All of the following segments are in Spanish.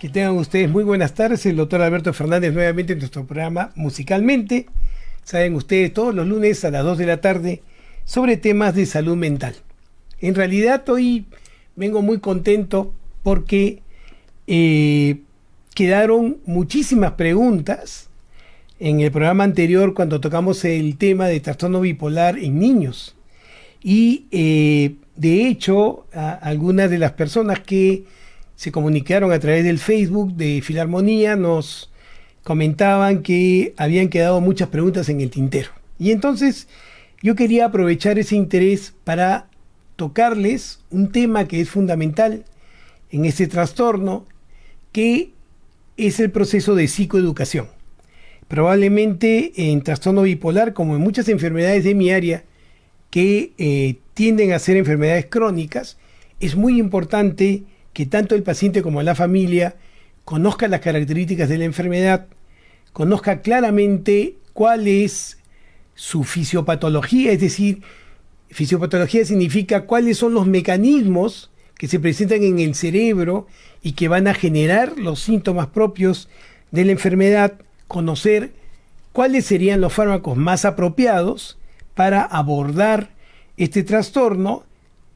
Que tengan ustedes muy buenas tardes. El doctor Alberto Fernández nuevamente en nuestro programa Musicalmente. Saben ustedes, todos los lunes a las 2 de la tarde sobre temas de salud mental. En realidad hoy vengo muy contento porque quedaron muchísimas preguntas en el programa anterior cuando tocamos el tema de trastorno bipolar en niños. Y de hecho, algunas de las personas que se comunicaron a través del Facebook de Filarmonía nos comentaban que habían quedado muchas preguntas en el tintero. Y entonces yo quería aprovechar ese interés para tocarles un tema que es fundamental en este trastorno, que es el proceso de psicoeducación. Probablemente en trastorno bipolar, como en muchas enfermedades de mi área, que tienden a ser enfermedades crónicas, es muy importante que tanto el paciente como la familia conozca las características de la enfermedad, conozca claramente cuál es su fisiopatología, es decir, fisiopatología significa cuáles son los mecanismos que se presentan en el cerebro y que van a generar los síntomas propios de la enfermedad, conocer cuáles serían los fármacos más apropiados para abordar este trastorno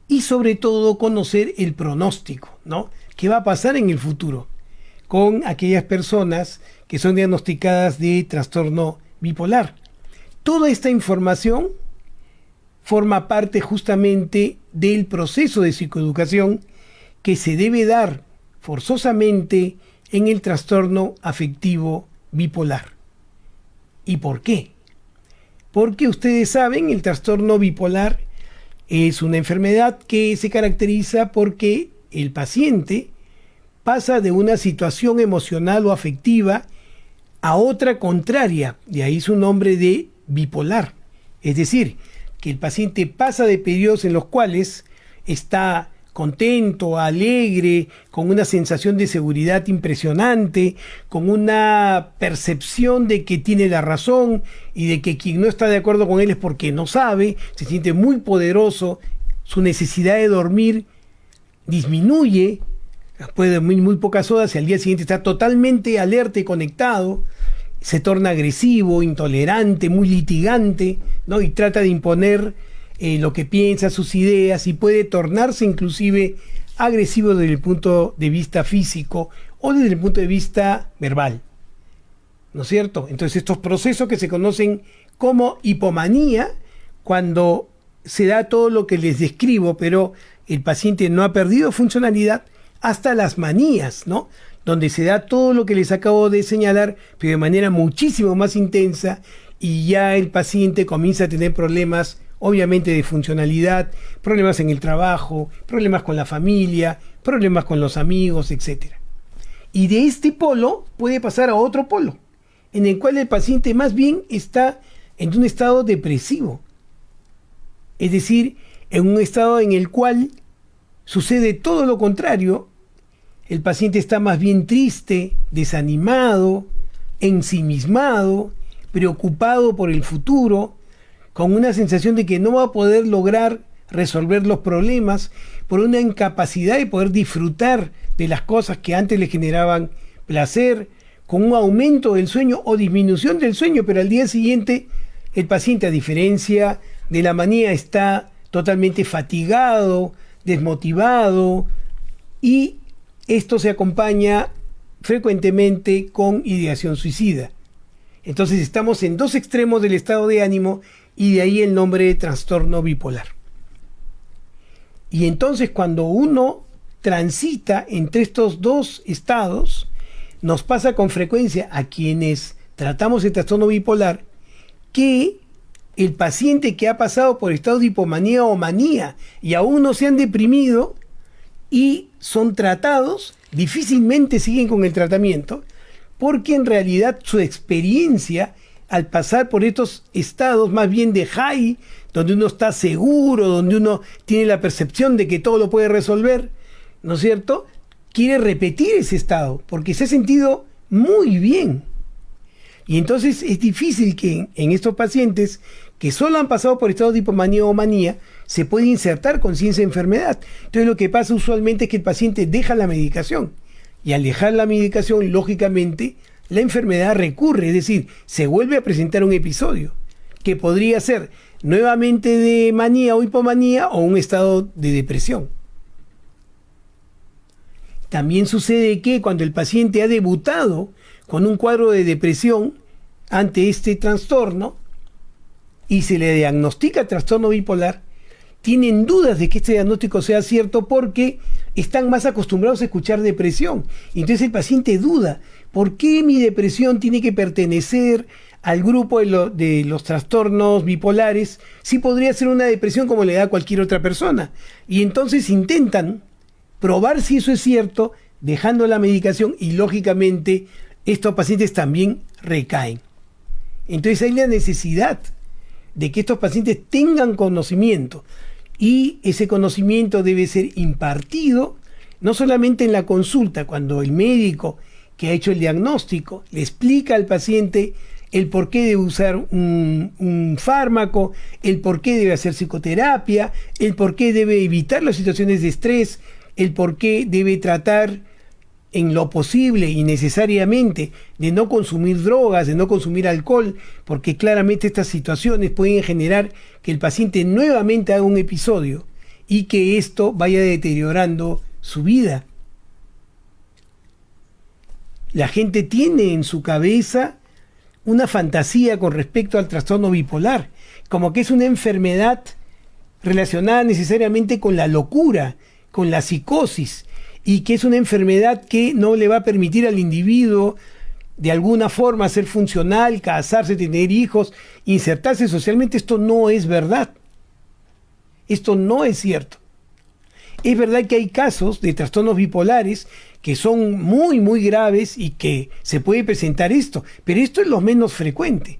y sobre todo conocer el pronóstico, ¿no? ¿Qué va a pasar en el futuro con aquellas personas que son diagnosticadas de trastorno bipolar? Toda esta información forma parte justamente del proceso de psicoeducación que se debe dar forzosamente en el trastorno afectivo bipolar. ¿Y por qué? Porque ustedes saben, el trastorno bipolar es una enfermedad que se caracteriza porque el paciente pasa de una situación emocional o afectiva a otra contraria, de ahí su nombre de bipolar. Es decir, que el paciente pasa de periodos en los cuales está contento, alegre, con una sensación de seguridad impresionante, con una percepción de que tiene la razón y de que quien no está de acuerdo con él es porque no sabe, se siente muy poderoso, su necesidad de dormir disminuye, después de dormir muy pocas horas y al día siguiente está totalmente alerta y conectado, se torna agresivo, intolerante, muy litigante, ¿no? Y trata de imponer lo que piensa, sus ideas, y puede tornarse inclusive agresivo desde el punto de vista físico o desde el punto de vista verbal, ¿no es cierto? Entonces estos procesos que se conocen como hipomanía, cuando se da todo lo que les describo, pero el paciente no ha perdido funcionalidad, hasta las manías, ¿no? Donde se da todo lo que les acabo de señalar, pero de manera muchísimo más intensa, y ya el paciente comienza a tener problemas obviamente de funcionalidad, problemas en el trabajo, problemas con la familia, problemas con los amigos, etc. Y de este polo puede pasar a otro polo, en el cual el paciente más bien está en un estado depresivo. Es decir, en un estado en el cual sucede todo lo contrario. El paciente está más bien triste, desanimado, ensimismado, preocupado por el futuro, con una sensación de que no va a poder lograr resolver los problemas por una incapacidad de poder disfrutar de las cosas que antes le generaban placer, con un aumento del sueño o disminución del sueño, pero al día siguiente el paciente, a diferencia de la manía, está totalmente fatigado, desmotivado, y esto se acompaña frecuentemente con ideación suicida. Entonces estamos en dos extremos del estado de ánimo, y de ahí el nombre de trastorno bipolar. Y entonces cuando uno transita entre estos dos estados, nos pasa con frecuencia a quienes tratamos el trastorno bipolar, que el paciente que ha pasado por estado de hipomanía o manía y aún no se han deprimido y son tratados, difícilmente siguen con el tratamiento, porque en realidad su experiencia al pasar por estos estados más bien de high, donde uno está seguro, donde uno tiene la percepción de que todo lo puede resolver, ¿no es cierto?, quiere repetir ese estado, porque se ha sentido muy bien. Y entonces es difícil que en estos pacientes que solo han pasado por estados de hipomanía o manía, se puede insertar conciencia de enfermedad. Entonces lo que pasa usualmente es que el paciente deja la medicación Y al dejar la medicación, lógicamente, la enfermedad recurre, es decir, se vuelve a presentar un episodio que podría ser nuevamente de manía o hipomanía o un estado de depresión. También sucede que cuando el paciente ha debutado con un cuadro de depresión ante este trastorno y se le diagnostica trastorno bipolar, tienen dudas de que este diagnóstico sea cierto porque están más acostumbrados a escuchar depresión. Entonces el paciente duda, ¿por qué mi depresión tiene que pertenecer al grupo de los trastornos bipolares si podría ser una depresión como le da a cualquier otra persona? Y entonces intentan probar si eso es cierto, dejando la medicación, y lógicamente estos pacientes también recaen. Entonces hay la necesidad de que estos pacientes tengan conocimiento, y ese conocimiento debe ser impartido no solamente en la consulta, cuando el médico que ha hecho el diagnóstico le explica al paciente el por qué debe usar un fármaco, el por qué debe hacer psicoterapia, el por qué debe evitar las situaciones de estrés, el por qué debe tratar en lo posible y necesariamente de no consumir drogas, de no consumir alcohol, porque claramente estas situaciones pueden generar que el paciente nuevamente haga un episodio y que esto vaya deteriorando su vida. La gente tiene en su cabeza una fantasía con respecto al trastorno bipolar, como que es una enfermedad relacionada necesariamente con la locura, con la psicosis, y que es una enfermedad que no le va a permitir al individuo de alguna forma ser funcional, casarse, tener hijos, insertarse socialmente. Esto no es verdad. Esto no es cierto. Es verdad que hay casos de trastornos bipolares que son muy, muy graves y que se puede presentar esto, pero esto es lo menos frecuente.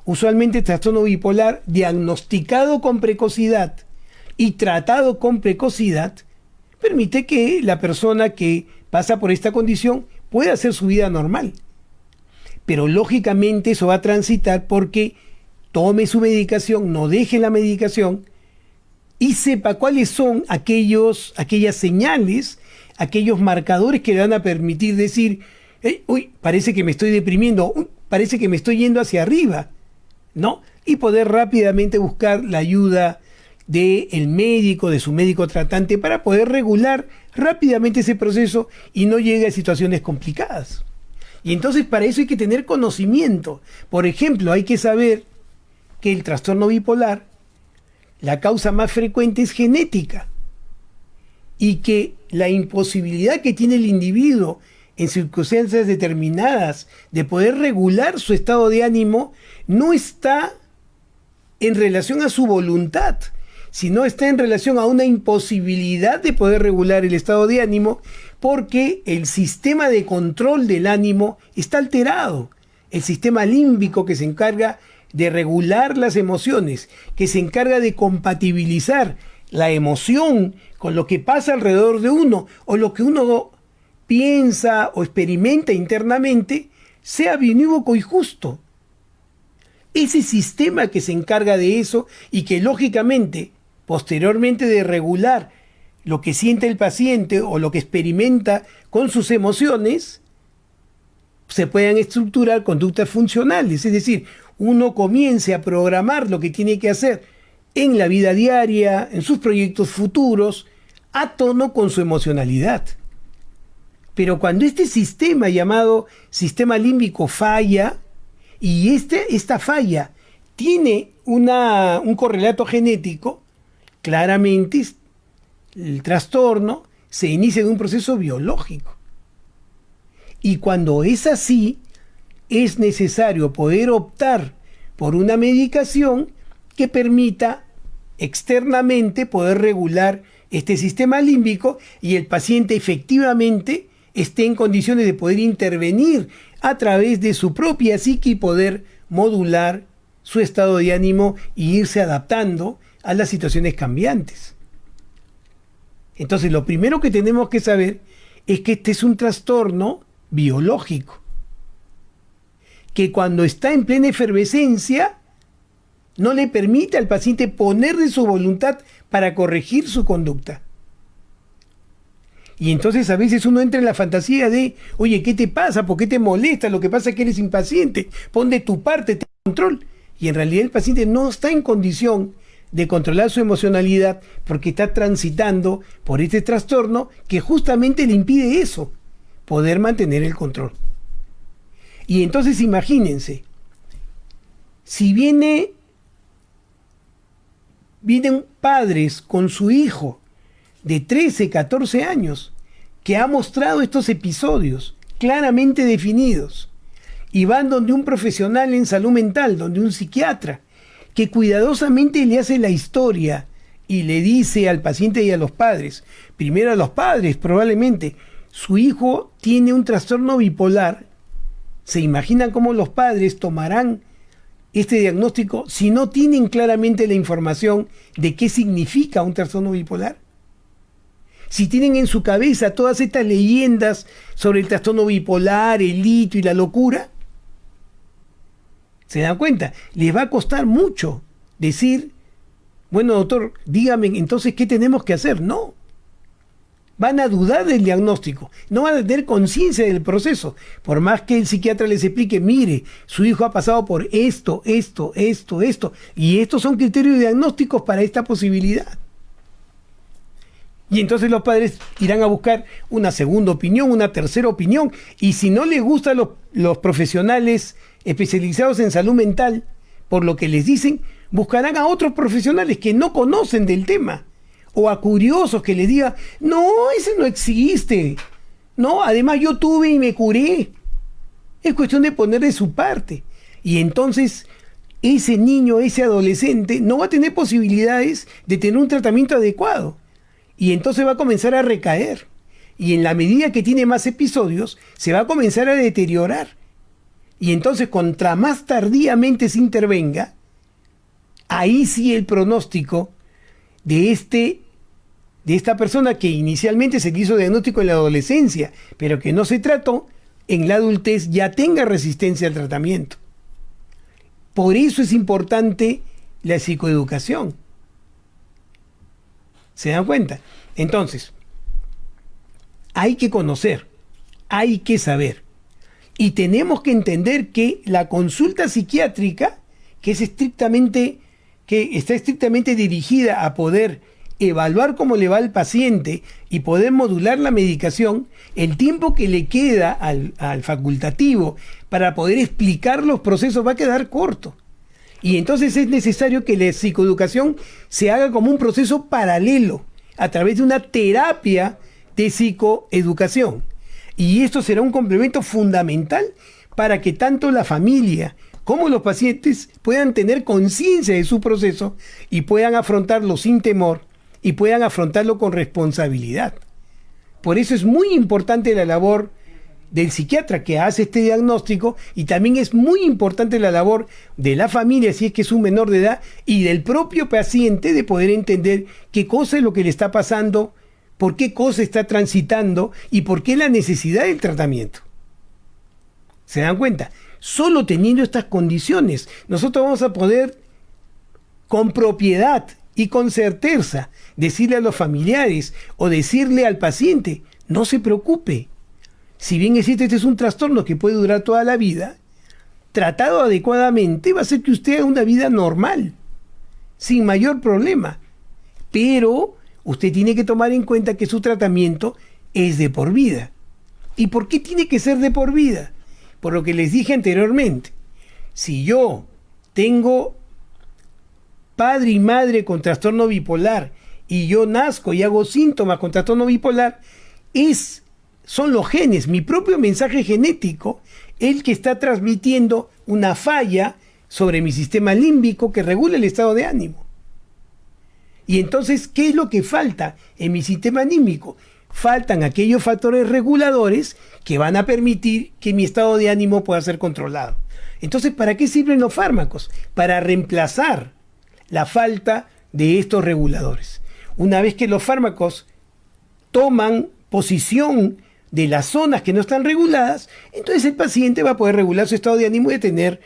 Usualmente el trastorno bipolar diagnosticado con precocidad y tratado con precocidad permite que la persona que pasa por esta condición pueda hacer su vida normal. Pero lógicamente eso va a transitar porque tome su medicación, no deje la medicación y sepa cuáles son aquellas señales, aquellos marcadores que le van a permitir decir, uy, parece que me estoy deprimiendo, uy, parece que me estoy yendo hacia arriba, ¿no? Y poder rápidamente buscar la ayuda del médico, de su médico tratante, para poder regular rápidamente ese proceso y no llegue a situaciones complicadas. Y entonces para eso hay que tener conocimiento. Por ejemplo, hay que saber que el trastorno bipolar, la causa más frecuente es genética, y que la imposibilidad que tiene el individuo en circunstancias determinadas de poder regular su estado de ánimo no está en relación a su voluntad, sino está en relación a una imposibilidad de poder regular el estado de ánimo, porque el sistema de control del ánimo está alterado. El sistema límbico, que se encarga de regular las emociones, que se encarga de compatibilizar la emoción con lo que pasa alrededor de uno, o lo que uno piensa o experimenta internamente, sea biunívoco y justo. Ese sistema que se encarga de eso y que lógicamente, posteriormente de regular lo que siente el paciente o lo que experimenta con sus emociones, se puedan estructurar conductas funcionales. Es decir, uno comience a programar lo que tiene que hacer en la vida diaria, en sus proyectos futuros, a tono con su emocionalidad. Pero cuando este sistema llamado sistema límbico falla, y esta falla tiene un correlato genético, claramente el trastorno se inicia en un proceso biológico. Y cuando es así, es necesario poder optar por una medicación que permita externamente poder regular este sistema límbico y el paciente efectivamente esté en condiciones de poder intervenir a través de su propia psique y poder modular su estado de ánimo y irse adaptando a las situaciones cambiantes. Entonces, lo primero que tenemos que saber es que este es un trastorno biológico, que cuando está en plena efervescencia no le permite al paciente poner de su voluntad para corregir su conducta. Y entonces a veces uno entra en la fantasía de, oye, ¿qué te pasa? ¿Por qué te molesta? Lo que pasa es que eres impaciente. Pon de tu parte, ten control. Y en realidad el paciente no está en condición de controlar su emocionalidad porque está transitando por este trastorno que justamente le impide eso, poder mantener el control. Y entonces imagínense, si vienen padres con su hijo de 13, 14 años que ha mostrado estos episodios claramente definidos y van donde un profesional en salud mental, donde un psiquiatra, que cuidadosamente le hace la historia y le dice al paciente y a los padres, primero a los padres probablemente, su hijo tiene un trastorno bipolar, ¿se imaginan cómo los padres tomarán este diagnóstico si no tienen claramente la información de qué significa un trastorno bipolar? Si tienen en su cabeza todas estas leyendas sobre el trastorno bipolar, el litio y la locura, ¿se dan cuenta? Les va a costar mucho decir, bueno, doctor, dígame entonces qué tenemos que hacer. No. Van a dudar del diagnóstico, no van a tener conciencia del proceso. Por más que el psiquiatra les explique, mire, su hijo ha pasado por esto, y estos son criterios diagnósticos para esta posibilidad. Y entonces los padres irán a buscar una segunda opinión, una tercera opinión, y si no les gustan los profesionales especializados en salud mental, por lo que les dicen, buscarán a otros profesionales que no conocen del tema, o a curiosos que les digan, no, ese no existe, no, además yo tuve y me curé. Es cuestión de poner de su parte. Y entonces ese niño, ese adolescente, no va a tener posibilidades de tener un tratamiento adecuado. Y entonces va a comenzar a recaer. Y en la medida que tiene más episodios, se va a comenzar a deteriorar. Y entonces, contra más tardíamente se intervenga, ahí sí el pronóstico de esta persona que inicialmente se le hizo diagnóstico en la adolescencia, pero que no se trató, en la adultez ya tenga resistencia al tratamiento. Por eso es importante la psicoeducación. ¿Se dan cuenta? Entonces, hay que conocer, hay que saber. Y tenemos que entender que la consulta psiquiátrica, que está estrictamente dirigida a poder evaluar cómo le va al paciente y poder modular la medicación, el tiempo que le queda al facultativo para poder explicar los procesos va a quedar corto. Y entonces es necesario que la psicoeducación se haga como un proceso paralelo, a través de una terapia de psicoeducación. Y esto será un complemento fundamental para que tanto la familia como los pacientes puedan tener conciencia de su proceso y puedan afrontarlo sin temor y puedan afrontarlo con responsabilidad. Por eso es muy importante la labor del psiquiatra que hace este diagnóstico, y también es muy importante la labor de la familia, si es que es un menor de edad, y del propio paciente, de poder entender qué cosa es lo que le está pasando, por qué cosa está transitando y por qué la necesidad del tratamiento. ¿Se dan cuenta? Solo teniendo estas condiciones, nosotros vamos a poder con propiedad y con certeza decirle a los familiares o decirle al paciente, no se preocupe. Si bien es cierto, este es un trastorno que puede durar toda la vida, tratado adecuadamente va a hacer que usted haga una vida normal, sin mayor problema. Pero usted tiene que tomar en cuenta que su tratamiento es de por vida. ¿Y por qué tiene que ser de por vida? Por lo que les dije anteriormente. Si yo tengo padre y madre con trastorno bipolar y yo nazco y hago síntomas con trastorno bipolar, son los genes, mi propio mensaje genético, el que está transmitiendo una falla sobre mi sistema límbico que regula el estado de ánimo. Y entonces, ¿qué es lo que falta en mi sistema anímico? Faltan aquellos factores reguladores que van a permitir que mi estado de ánimo pueda ser controlado. Entonces, ¿para qué sirven los fármacos? Para reemplazar la falta de estos reguladores. Una vez que los fármacos toman posición de las zonas que no están reguladas, entonces el paciente va a poder regular su estado de ánimo y tener,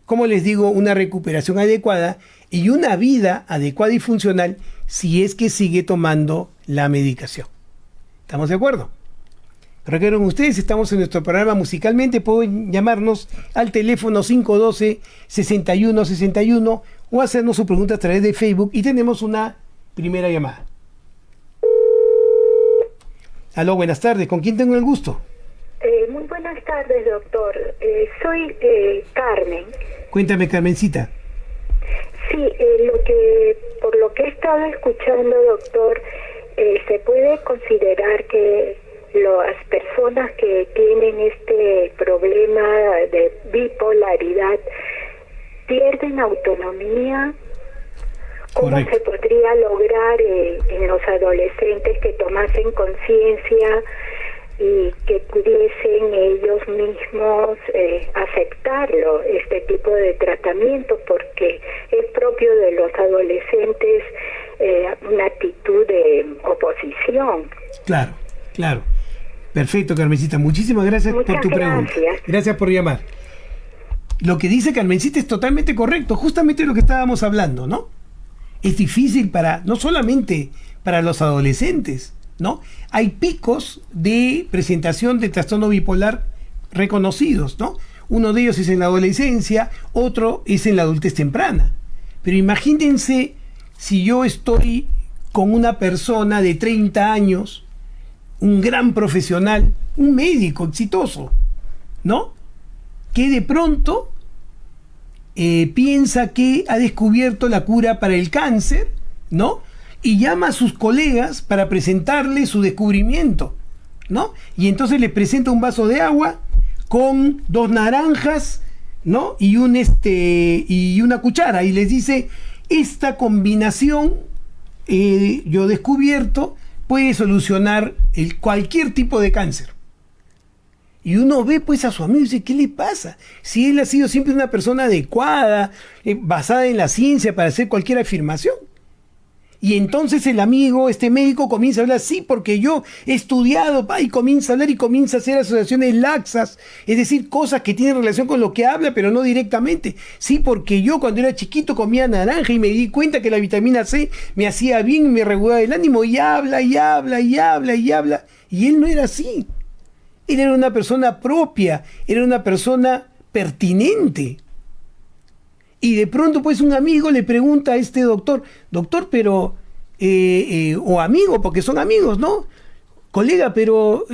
como les digo, una recuperación adecuada y una vida adecuada y funcional si es que sigue tomando la medicación. ¿Estamos de acuerdo? Recuerden ustedes, estamos en nuestro programa Musicalmente. Pueden llamarnos al teléfono 512-6161 o hacernos su pregunta a través de Facebook, y tenemos una primera llamada. Aló, buenas tardes. ¿Con quién tengo el gusto? Muy buenas tardes, doctor. Soy Carmen. Cuéntame, Carmencita. Sí, por lo que he estado escuchando, doctor, se puede considerar que las personas que tienen este problema de bipolaridad pierden autonomía. ¿Cómo Correcto. se podría lograr en los adolescentes que tomasen conciencia y que pudiesen ellos mismos aceptarlo, este tipo de tratamiento, porque es propio de los adolescentes una actitud de oposición? Claro, claro. Perfecto, Carmencita. Muchísimas gracias por tu pregunta. Gracias por llamar. Lo que dice Carmencita es totalmente correcto, justamente lo que estábamos hablando, ¿no? Es difícil no solamente para los adolescentes, ¿no? Hay picos de presentación de trastorno bipolar reconocidos, ¿no? Uno de ellos es en la adolescencia, otro es en la adultez temprana. Pero imagínense si yo estoy con una persona de 30 años, un gran profesional, un médico exitoso, ¿no? Que de pronto piensa que ha descubierto la cura para el cáncer, ¿no? Y llama a sus colegas para presentarle su descubrimiento, ¿no? Y entonces les presenta un vaso de agua con 2 naranjas, ¿no? Y una cuchara, y les dice: esta combinación, yo he descubierto, puede solucionar cualquier tipo de cáncer. Y uno ve pues a su amigo y dice: ¿qué le pasa? Si él ha sido siempre una persona adecuada, basada en la ciencia para hacer cualquier afirmación. Y entonces el amigo, este médico, comienza a hablar: sí, porque yo he estudiado, y comienza a hablar y comienza a hacer asociaciones laxas, es decir, cosas que tienen relación con lo que habla, pero no directamente. Sí, porque yo cuando era chiquito comía naranja y me di cuenta que la vitamina C me hacía bien, me regulaba el ánimo, y habla, y habla, y habla, y habla. Y él no era así. Él era una persona propia, era una persona pertinente. Y de pronto pues un amigo le pregunta a este doctor: doctor, pero, o amigo, porque son amigos, ¿no? Colega, pero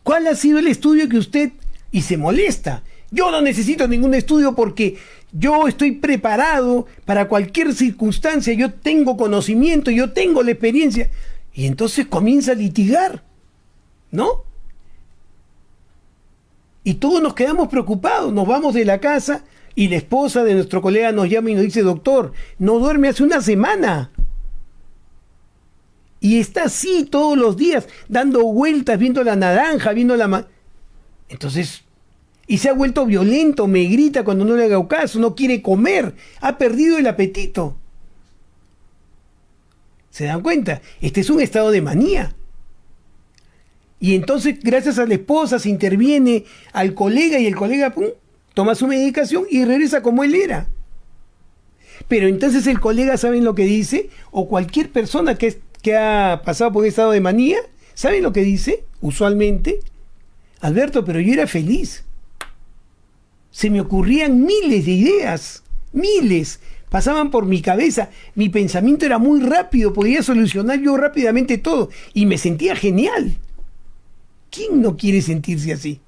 ¿cuál ha sido el estudio que usted? Y se molesta: yo no necesito ningún estudio porque yo estoy preparado para cualquier circunstancia, yo tengo conocimiento, yo tengo la experiencia. Y entonces comienza a litigar, ¿no? Y todos nos quedamos preocupados, nos vamos de la casa y la esposa de nuestro colega nos llama y nos dice: doctor, no duerme hace una semana. Y está así todos los días, dando vueltas, viendo la naranja, viendo Entonces, y se ha vuelto violento, me grita cuando no le hago caso, no quiere comer, ha perdido el apetito. ¿Se dan cuenta? Este es un estado de manía. Y entonces, gracias a la esposa, se interviene al colega y el colega, ¡pum!, toma su medicación y regresa como él era. Pero entonces el colega, ¿saben lo que dice? O cualquier persona que ha pasado por un estado de manía, ¿saben lo que dice? Usualmente: Alberto, pero yo era feliz. Se me ocurrían miles de ideas, miles, pasaban por mi cabeza, mi pensamiento era muy rápido, podía solucionar yo rápidamente todo y me sentía genial. ¿Quién no quiere sentirse así?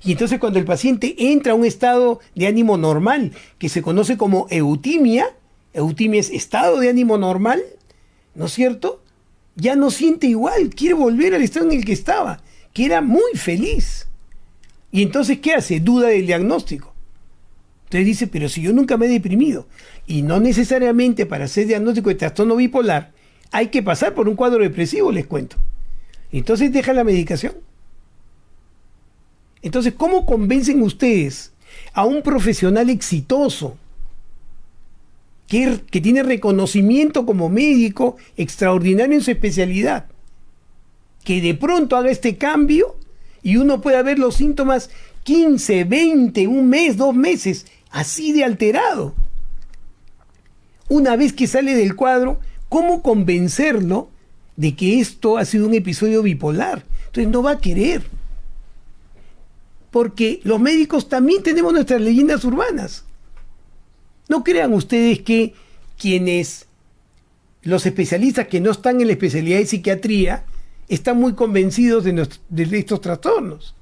Y entonces cuando el paciente entra a un estado de ánimo normal, que se conoce como eutimia es estado de ánimo normal, ¿no es cierto? Ya no siente igual, quiere volver al estado en el que estaba, que era muy feliz. Y entonces, ¿qué hace? Duda del diagnóstico. Entonces dice: pero si yo nunca me he deprimido. Y no necesariamente para hacer diagnóstico de trastorno bipolar hay que pasar por un cuadro depresivo, les cuento. Entonces deja la medicación. Entonces, ¿cómo convencen ustedes a un profesional exitoso que tiene reconocimiento como médico extraordinario en su especialidad, que de pronto haga este cambio y uno pueda ver los síntomas 15, 20, un mes, 2 meses, así de alterado? Una vez que sale del cuadro, ¿cómo convencerlo de que esto ha sido un episodio bipolar. Entonces no va a querer. Porque los médicos también tenemos nuestras leyendas urbanas. No crean ustedes que los especialistas que no están en la especialidad de psiquiatría, están muy convencidos de estos trastornos.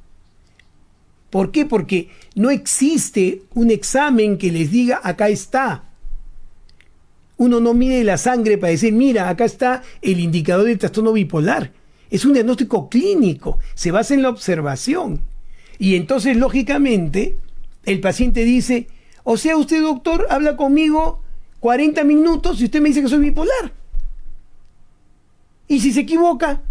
¿Por qué? Porque no existe un examen que les diga, acá está. Uno no mide la sangre para decir, mira, acá está el indicador del trastorno bipolar. Es un diagnóstico clínico, se basa en la observación. Y entonces, lógicamente, el paciente dice, o sea, usted, doctor, habla conmigo 40 minutos y usted me dice que soy bipolar. ¿Y si se equivoca?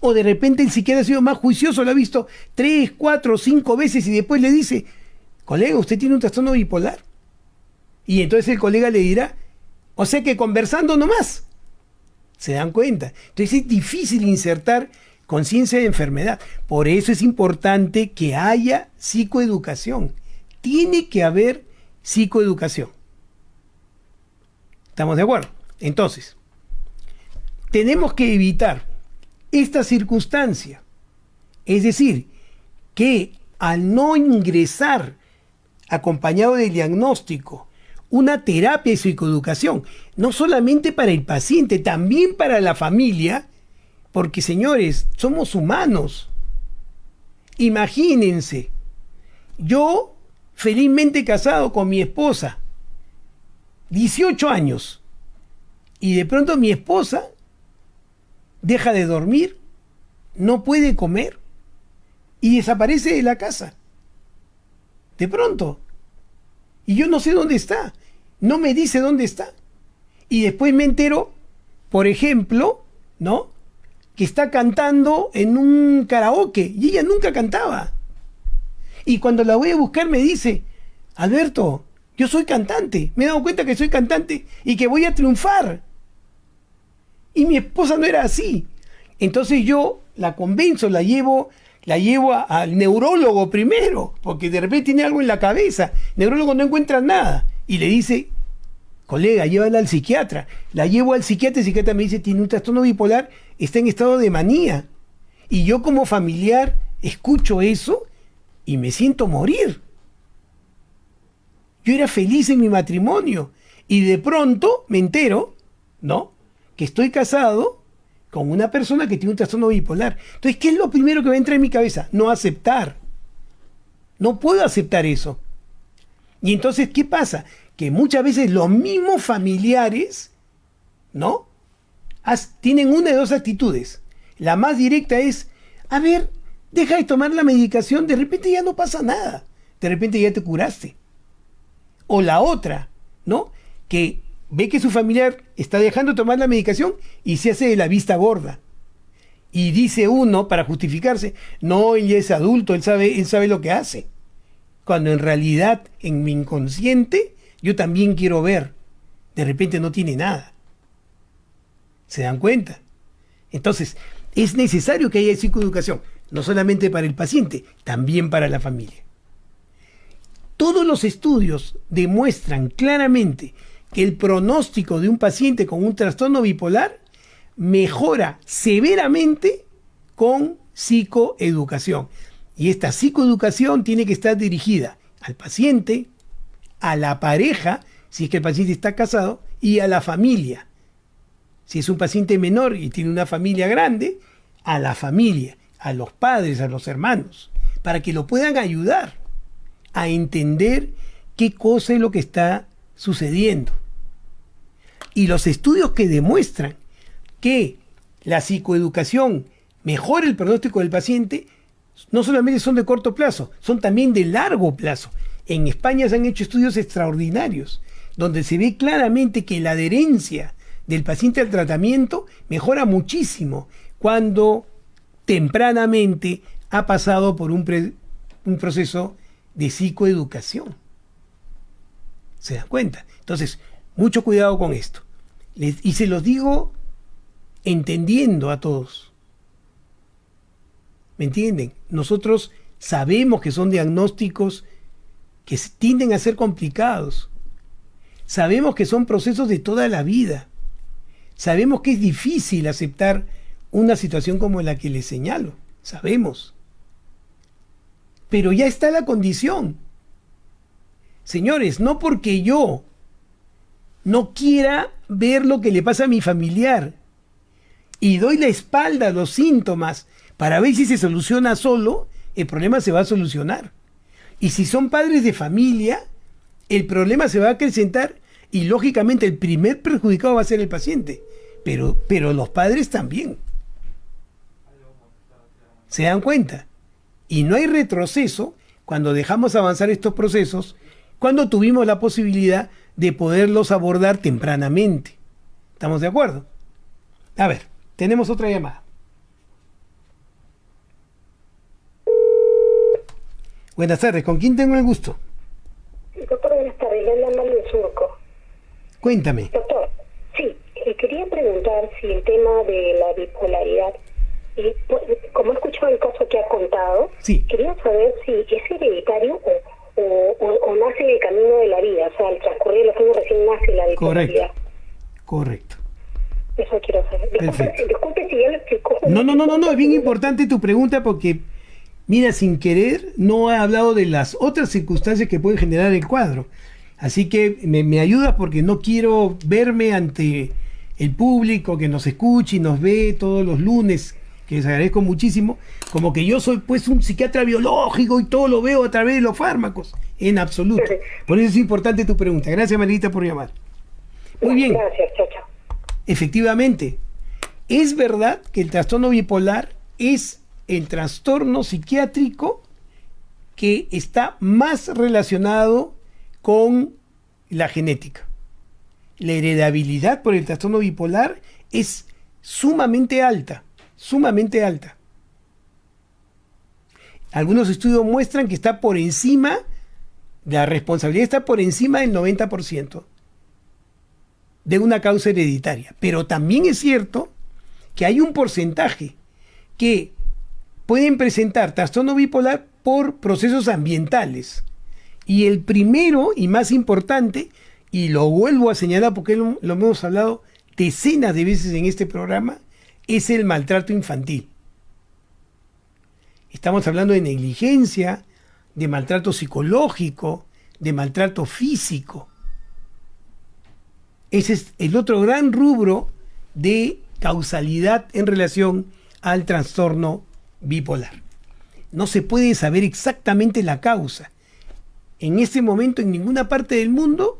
O de repente el psiquiatra ha sido más juicioso, lo ha visto 3, 4, 5 veces y después le dice, colega, usted tiene un trastorno bipolar. Y entonces el colega le dirá, o sea que conversando nomás. ¿Se dan cuenta? Entonces es difícil insertar conciencia de enfermedad. Por eso es importante que haya psicoeducación. Tiene que haber psicoeducación. ¿Estamos de acuerdo? Entonces, tenemos que evitar esta circunstancia. Es decir, que al no ingresar acompañado del diagnóstico una terapia de psicoeducación, no solamente para el paciente, también para la familia, porque señores, somos humanos. Imagínense, yo felizmente casado con mi esposa, 18 años, y de pronto mi esposa deja de dormir, no puede comer y desaparece de la casa. De pronto. Y yo no sé dónde está. No me dice dónde está. Y después me entero, por ejemplo, ¿no?, que está cantando en un karaoke y ella nunca cantaba. Y cuando la voy a buscar me dice, Alberto, yo soy cantante, me he dado cuenta que soy cantante y que voy a triunfar. Y mi esposa no era así. Entonces yo la convenzo, la llevo al neurólogo primero, porque de repente tiene algo en la cabeza. El neurólogo no encuentra nada y le dice, colega, llévala al psiquiatra. La llevo al psiquiatra, el psiquiatra me dice, tiene un trastorno bipolar, está en estado de manía. Y yo como familiar escucho eso y me siento morir. Yo era feliz en mi matrimonio y de pronto me entero, ¿no?, que estoy casado con una persona que tiene un trastorno bipolar. Entonces, ¿qué es lo primero que va a entrar en mi cabeza? No aceptar. No puedo aceptar eso. Y entonces, ¿qué pasa? Que muchas veces los mismos familiares, ¿no?, tienen una de dos actitudes. La más directa es, a ver, deja de tomar la medicación, de repente ya no pasa nada. De repente ya te curaste. O la otra, ¿no?, que ve que su familiar está dejando de tomar la medicación y se hace de la vista gorda. Y dice uno, para justificarse, no, él ya es adulto, él sabe lo que hace. Cuando en realidad, en mi inconsciente, yo también quiero ver. De repente no tiene nada. ¿Se dan cuenta? Entonces, es necesario que haya psicoeducación, no solamente para el paciente, también para la familia. Todos los estudios demuestran claramente que el pronóstico de un paciente con un trastorno bipolar mejora severamente con psicoeducación. Y esta psicoeducación tiene que estar dirigida al paciente, a la pareja, si es que el paciente está casado, y a la familia. Si es un paciente menor y tiene una familia grande, a la familia, a los padres, a los hermanos, para que lo puedan ayudar a entender qué cosa es lo que está sucediendo. Y los estudios que demuestran que la psicoeducación mejora el pronóstico del paciente no solamente son de corto plazo, son también de largo plazo. En España se han hecho estudios extraordinarios donde se ve claramente que la adherencia del paciente al tratamiento mejora muchísimo cuando tempranamente ha pasado por un proceso de psicoeducación. ¿Se dan cuenta? Entonces, mucho cuidado con esto. Y se los digo entendiendo a todos. ¿Me entienden? Nosotros sabemos que son diagnósticos que tienden a ser complicados. Sabemos que son procesos de toda la vida. Sabemos que es difícil aceptar una situación como la que les señalo. Sabemos. Pero ya está la condición. Señores, no porque yo no quiera ver lo que le pasa a mi familiar y doy la espalda a los síntomas para ver si se soluciona solo, el problema se va a solucionar. Y si son padres de familia, el problema se va a acrecentar y lógicamente el primer perjudicado va a ser el paciente, pero los padres también. ¿Se dan cuenta? Y no hay retroceso cuando dejamos avanzar estos procesos, cuando tuvimos la posibilidad de poderlos abordar tempranamente. ¿Estamos de acuerdo? A ver, tenemos otra llamada. Buenas tardes, ¿con quién tengo el gusto? Doctor, buenas tardes, le habla Mario Surco. Cuéntame. Doctor, sí, quería preguntar si el tema de la bipolaridad, como he escuchado el caso que ha contado, sí, quería saber si es hereditario o nace en el camino de la vida, o sea, al transcurrir de los años recién nace la bipolaridad. Correcto. Eso quiero saber. Disculpe si ya lo explicó. No, es bien importante tu pregunta porque, mira, sin querer, no he hablado de las otras circunstancias que pueden generar el cuadro. Así que me ayudas porque no quiero verme ante el público que nos escucha y nos ve todos los lunes, que les agradezco muchísimo, como que yo soy pues un psiquiatra biológico y todo lo veo a través de los fármacos. En absoluto. Por eso es importante tu pregunta. Gracias, Marita, por llamar. Muy bien. Gracias, chao. Efectivamente, es verdad que el trastorno bipolar es el trastorno psiquiátrico que está más relacionado con la genética. La heredabilidad por el trastorno bipolar es sumamente alta. Algunos estudios muestran que está por encima, la responsabilidad está por encima del 90% de una causa hereditaria. Pero también es cierto que hay un porcentaje que pueden presentar trastorno bipolar por procesos ambientales. Y el primero y más importante, y lo vuelvo a señalar porque lo hemos hablado decenas de veces en este programa, es el maltrato infantil. Estamos hablando de negligencia, de maltrato psicológico, de maltrato físico. Ese es el otro gran rubro de causalidad en relación al trastorno bipolar. No se puede saber exactamente la causa. En este momento, en ninguna parte del mundo,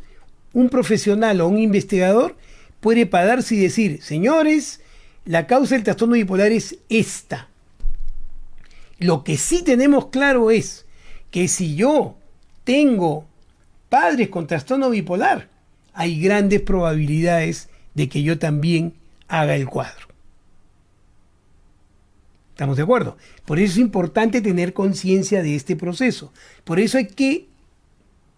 un profesional o un investigador puede pararse y decir, señores, la causa del trastorno bipolar es esta. Lo que sí tenemos claro es que si yo tengo padres con trastorno bipolar, hay grandes probabilidades de que yo también haga el cuadro. ¿Estamos de acuerdo? Por eso es importante tener conciencia de este proceso. Por eso hay que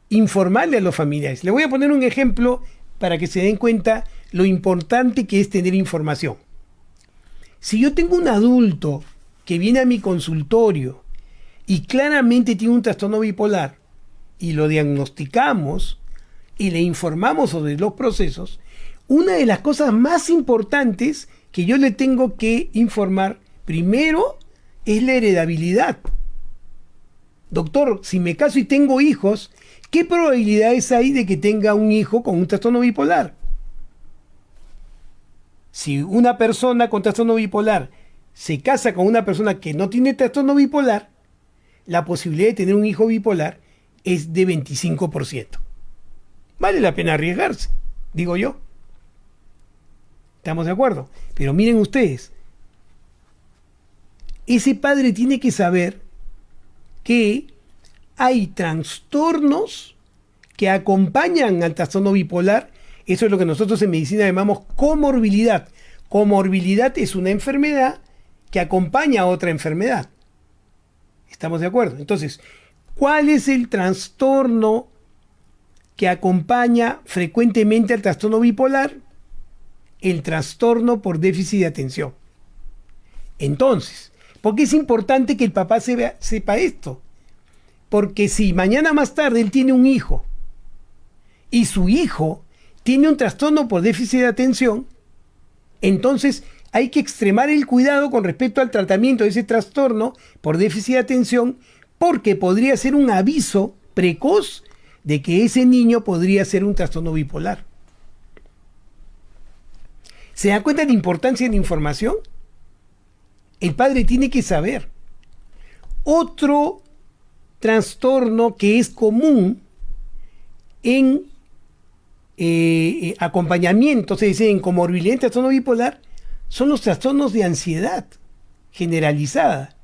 informarle a los familiares. Le voy a poner un ejemplo para que se den cuenta lo importante que es tener información. Si yo tengo un adulto que viene a mi consultorio y claramente tiene un trastorno bipolar y lo diagnosticamos y le informamos sobre los procesos, una de las cosas más importantes que yo le tengo que informar primero es la heredabilidad. Doctor, si me caso y tengo hijos, ¿qué probabilidades hay de que tenga un hijo con un trastorno bipolar? Si una persona con trastorno bipolar se casa con una persona que no tiene trastorno bipolar, la posibilidad de tener un hijo bipolar es de 25%. Vale la pena arriesgarse, digo yo. ¿Estamos de acuerdo? Pero miren ustedes, ese padre tiene que saber que hay trastornos que acompañan al trastorno bipolar. Eso es lo que nosotros en medicina llamamos comorbilidad. Comorbilidad es una enfermedad que acompaña a otra enfermedad. ¿Estamos de acuerdo? Entonces, ¿cuál es el trastorno que acompaña frecuentemente al trastorno bipolar? El trastorno por déficit de atención. Entonces, ¿por qué es importante que el papá sepa esto? Porque si mañana más tarde él tiene un hijo y su hijo tiene un trastorno por déficit de atención, Entonces, hay que extremar el cuidado con respecto al tratamiento de ese trastorno por déficit de atención, porque podría ser un aviso precoz de que ese niño podría ser un trastorno bipolar. ¿Se da cuenta de la importancia de la información? El padre tiene que saber. Otro trastorno que es común en acompañamiento, se dice en comorbilidad en trastorno bipolar, son los trastornos de ansiedad generalizada.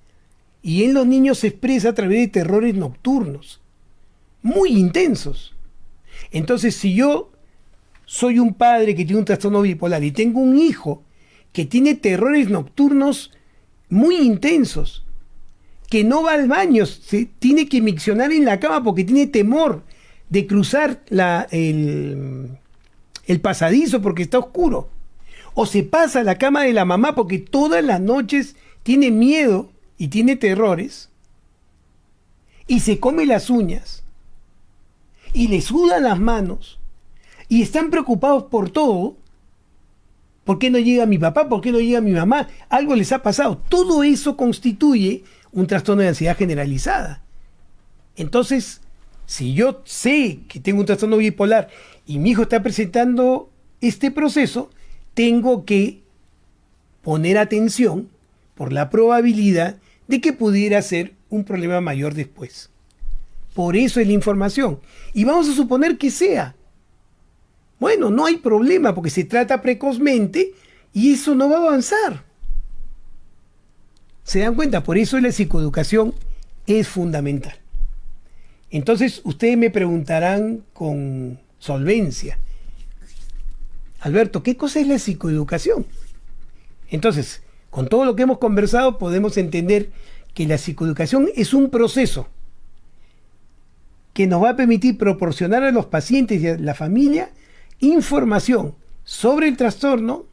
Y en los niños se expresa a través de terrores nocturnos, muy intensos. Entonces, si yo soy un padre que tiene un trastorno bipolar y tengo un hijo que tiene terrores nocturnos muy intensos, que no va al baño, se tiene que miccionar en la cama porque tiene temor de cruzar el pasadizo porque está oscuro, o se pasa a la cama de la mamá porque todas las noches tiene miedo y tiene terrores, y se come las uñas, y le sudan las manos, y están preocupados por todo. ¿Por qué no llega mi papá? ¿Por qué no llega mi mamá? Algo les ha pasado. Todo eso constituye un trastorno de ansiedad generalizada. Entonces, si yo sé que tengo un trastorno bipolar y mi hijo está presentando este proceso, tengo que poner atención por la probabilidad de que pudiera ser un problema mayor después. Por eso es la información. Y vamos a suponer que sea. Bueno, no hay problema porque se trata precozmente y eso no va a avanzar. ¿Se dan cuenta? Por eso la psicoeducación es fundamental. Entonces, ustedes me preguntarán con solvencia, Alberto, ¿qué cosa es la psicoeducación? Entonces, con todo lo que hemos conversado, podemos entender que la psicoeducación es un proceso que nos va a permitir proporcionar a los pacientes y a la familia información sobre el trastorno,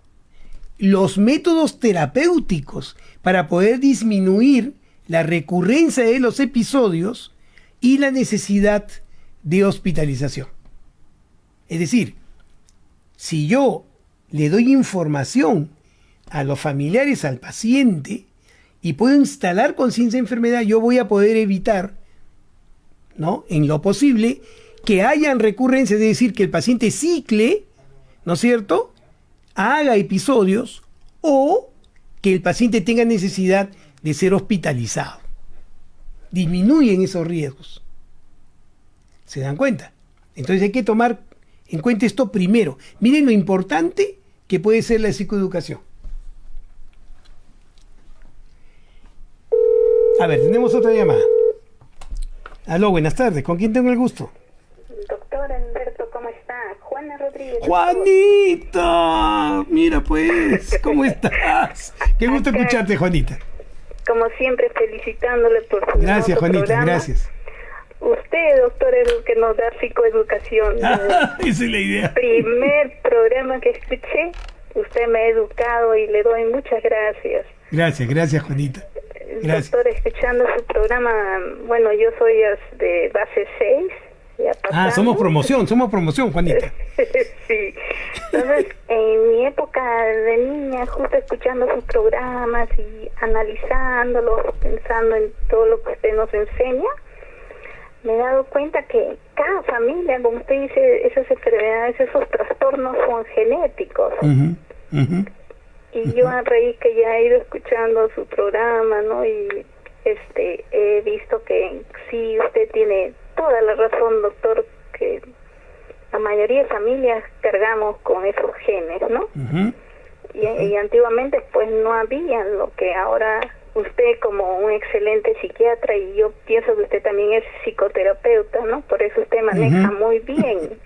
los métodos terapéuticos para poder disminuir la recurrencia de los episodios y la necesidad de hospitalización. Es decir, si yo le doy información a los familiares, al paciente, y puedo instalar conciencia de enfermedad, yo voy a poder evitar, ¿no?, en lo posible, que hayan recurrencias, es decir, que el paciente cicle, ¿no es cierto?, haga episodios, o que el paciente tenga necesidad de ser hospitalizado. Disminuyen esos riesgos. ¿Se dan cuenta? Entonces hay que tomar en cuenta esto primero. Miren lo importante que puede ser la psicoeducación. A ver, tenemos otra llamada. Aló, buenas tardes. ¿Con quién tengo el gusto? Doctor Alberto, ¿cómo está? Juana Rodríguez. ¡Juanita! Mira pues, ¿cómo estás? Qué gusto escucharte, Juanita. Como siempre, felicitándole por su Gracias, Juanita, programa. Gracias. Usted, doctor, es el que nos da psicoeducación. Esa es la idea. Primer programa que escuché, usted me ha educado y le doy muchas gracias. Gracias, Juanita. Gracias. Doctor, escuchando su programa, bueno, yo soy de base 6. Somos promoción, Juanita. Sí. Entonces, en mi época de niña, justo escuchando sus programas y analizándolos, pensando en todo lo que usted nos enseña, me he dado cuenta que cada familia, como usted dice, esas enfermedades, esos trastornos son genéticos. Y yo a raíz que ya he ido escuchando su programa, ¿no? Y he visto que sí, usted tiene toda la razón, doctor, que la mayoría de familias cargamos con esos genes, ¿no? Y antiguamente pues no había lo que ahora usted, como un excelente psiquiatra, y yo pienso que usted también es psicoterapeuta, ¿no? Por eso usted maneja muy bien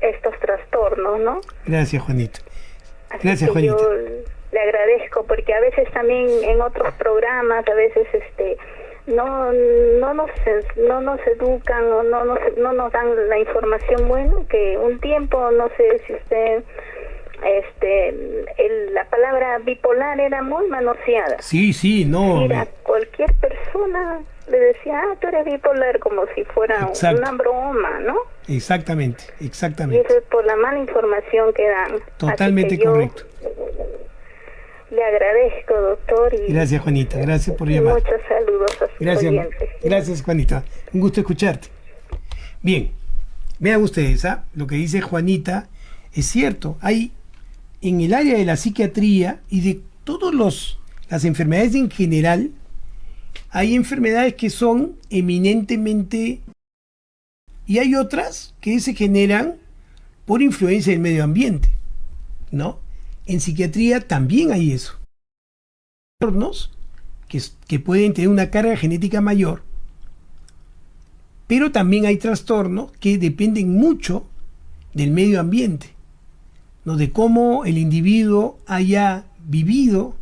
estos trastornos, ¿no? Gracias, Juanita. Gracias, Juanita. Yo le agradezco, porque a veces también en otros programas, a veces no nos educan o no nos dan la información buena, que un tiempo, no sé si usted, la palabra bipolar era muy manoseada. Sí, no. Mira, cualquier persona le decía, tú eres bipolar, como si fuera una broma, ¿no? Exactamente. Y eso es por la mala información que dan. Totalmente correcto. Le agradezco, doctor. Y gracias, Juanita. Gracias por llamar. Muchos saludos a sus oyentes. Gracias, Juanita. Un gusto escucharte. Bien, vean ustedes, lo que dice Juanita es cierto. Hay en el área de la psiquiatría y de todas las enfermedades en general, hay enfermedades que son eminentemente, y hay otras que se generan por influencia del medio ambiente, ¿no? En psiquiatría también hay eso. Trastornos que pueden tener una carga genética mayor, pero también hay trastornos que dependen mucho del medio ambiente, ¿no? De cómo el individuo haya vivido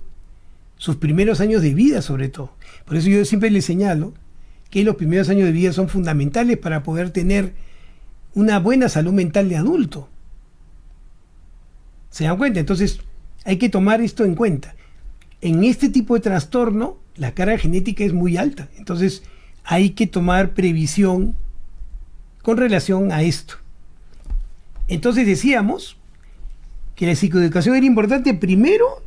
sus primeros años de vida, sobre todo. Por eso yo siempre les señalo que los primeros años de vida son fundamentales para poder tener una buena salud mental de adulto. ¿Se dan cuenta? Entonces hay que tomar esto en cuenta. En este tipo de trastorno la carga genética es muy alta. Entonces hay que tomar previsión con relación a esto. Entonces decíamos que la psicoeducación era importante primero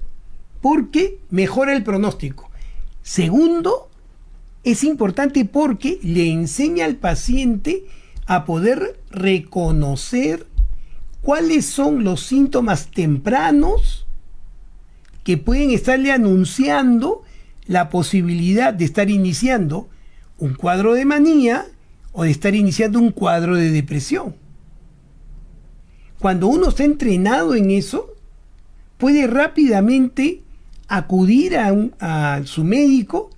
porque mejora el pronóstico. Segundo, es importante porque le enseña al paciente a poder reconocer cuáles son los síntomas tempranos que pueden estarle anunciando la posibilidad de estar iniciando un cuadro de manía o de estar iniciando un cuadro de depresión. Cuando uno está entrenado en eso, puede rápidamente acudir a su médico,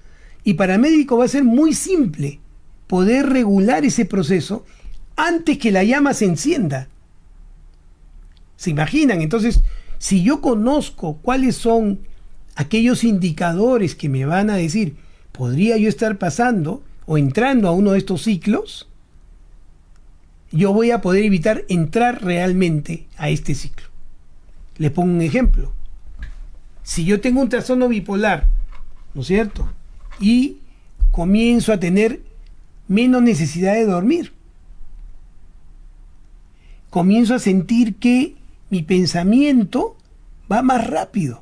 y para el médico va a ser muy simple poder regular ese proceso antes que la llama se encienda. ¿Se imaginan? Entonces, si yo conozco cuáles son aquellos indicadores que me van a decir, ¿podría yo estar pasando o entrando a uno de estos ciclos? Yo voy a poder evitar entrar realmente a este ciclo. Le pongo un ejemplo. Si yo tengo un trastorno bipolar, ¿no es cierto? Y comienzo a tener menos necesidad de dormir. Comienzo a sentir que mi pensamiento va más rápido.